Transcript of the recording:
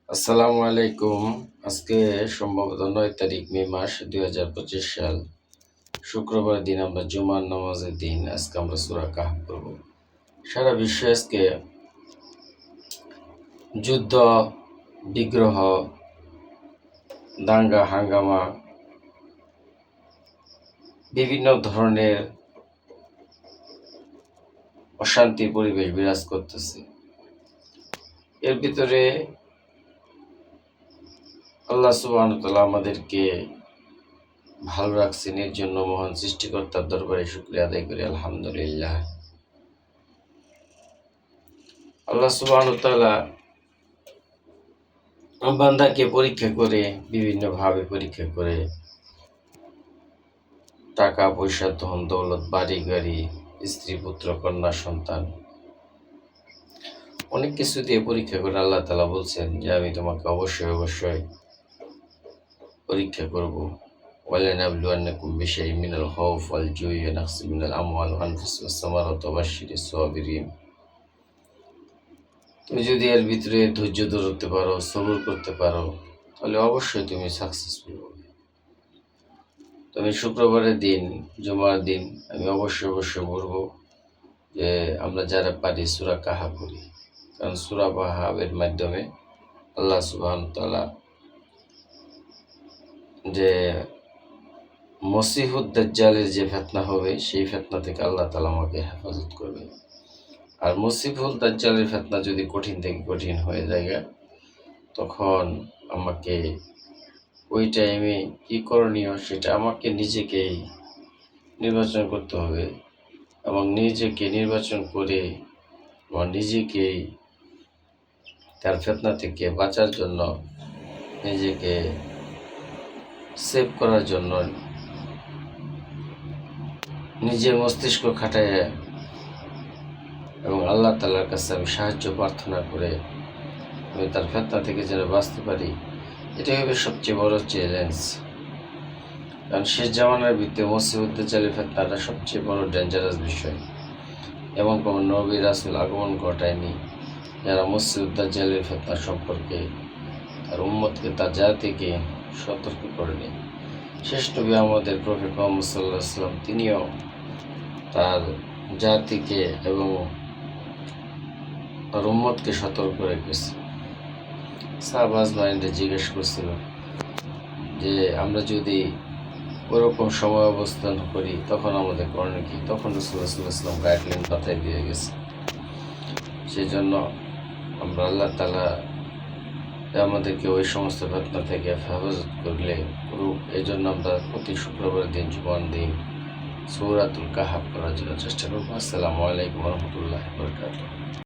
আসসালামু আলাইকুম। আজকে সম্ভবত 9 তারিখ মে মাস 2025 সাল, শুক্রবার দিন। আমরা জুমার নামাজের দিন। আজকে আমরা সূরা কাহফ পড়ব। সারা বিশ্বে আজকে যুদ্ধ, বিগ্রহ, দাঙ্গা হাঙ্গামা, বিভিন্ন ধরনের অশান্তির পরিবেশ বিরাজ করতেছে। এর ভিতরে আল্লাহ সুবহানাহু ওয়া তাআলা আমাদেরকে ভালো রাখছেন, এর জন্য মহান সৃষ্টিকর্তার দরবারে শুকরিয়া আদায় করি আলহামদুলিল্লাহ। আল্লাহ সুবহানাহু ওয়া তাআলা বান্দাকে পরীক্ষা করে, বিভিন্নভাবে পরীক্ষা করে, টাকা পয়সা, ধন দৌলত, বাড়ি গাড়ি, স্ত্রী পুত্র কন্যা সন্তান, অনেক কিছু দিয়ে পরীক্ষা করে আল্লাহ তাআলা বলছেন যে আমি তোমাকে অবশ্যই অবশ্যই পরীক্ষা করব। ওয়ালানাবলুওয়ান্নাকুম বিশাইইন মিনাল খাউফ ওয়াল জুই ওয়া নাকসিম মিনাল আমওয়াল ওয়াল আনফুসি ওয়াস সামারাতি ওয়া বাশশিরিস সাবিরিন। তুমি যদি এর ভিতরে ধৈর্য ধরতে পারো, সবর করতে পারো, তাহলে অবশ্যই তুমি সাকসেসফুল হবে। তবে শুক্রবারের দিন, জুমার দিন আমি অবশ্যই বলবো যে আমরা যারা পারি সূরা কাহফ পড়ি, কারণ সূরা কাহফের মাধ্যমে আল্লাহ সুবহানাহু ওয়া তাআলা যে মসিহুদ দাজ্জালের যে ফিতনা হবে, সেই ফিতনা থেকে আল্লাহ তাআলা আমাকে হেফাজত করবে। আর মসিহুদ দাজ্জালের ফিতনা যদি কঠিন থেকে কঠিন হয়ে যায়, তখন আমাকে ওই টাইমে কি করণীয় সেটা আমাকে নিজেকেই নির্বাচন করতে হবে, এবং নিজেকে নির্বাচন করে আমার নিজেকেই তার ফিতনা থেকে বাঁচার জন্য, নিজেকে সেভ করার জন্য নিজের মস্তিষ্ক খাটায় এবং আল্লাহ তাআলার কাছে আমি সাহায্য প্রার্থনা করে আমি তার ফিতনা থেকে যেন বাঁচতে পারি। এটাই হবে সবচেয়ে বড় চ্যালেঞ্জ। কারণ শেষ জামানার ভিতরে মসিহুদ দাজ্জালের ফিতনাটা সবচেয়ে বড় ডেঞ্জারাস বিষয়। এমন কোনো নবী রাসূল আগমন ঘটায়নি যারা মসিহুদ দাজ্জালের ফিতনা সম্পর্কে তার উম্মতকে, তার জাতিকে সতর্ক করেনি। শেষ নবী আমাদের প্রফেট মুহাম্মদ সাল্লাল্লাহু আলাইহি ওয়াসাল্লাম, তিনিও তার জাতিকে এবং তার উম্মতকে সতর্ক রেখেছে। সাহাবা আজমাইনরা জিজ্ঞেস করছিল যে আমরা যদি ওরকম সময় অবস্থান করি তখন আমাদের করণীয় কি? তখন রাসূলুল্লাহ সাল্লাল্লাহু আলাইহি ওয়াসাল্লাম গাইডলাইন বাতায় দিয়ে গেছে। সেই জন্য আমরা আল্লাহ তাআলা আমাদেরকে ওই সমস্ত ফিতনা থেকে হেফাজত করুক। এই জন্য আমরা প্রতি শুক্রবার দিন, জুমার দিন সূরাতুল কাহফ পড়ার জন্য চেষ্টা করব। আসসালামু আলাইকুম ওয়া রাহমাতুল্লাহি ওয়া বারাকাতুহু।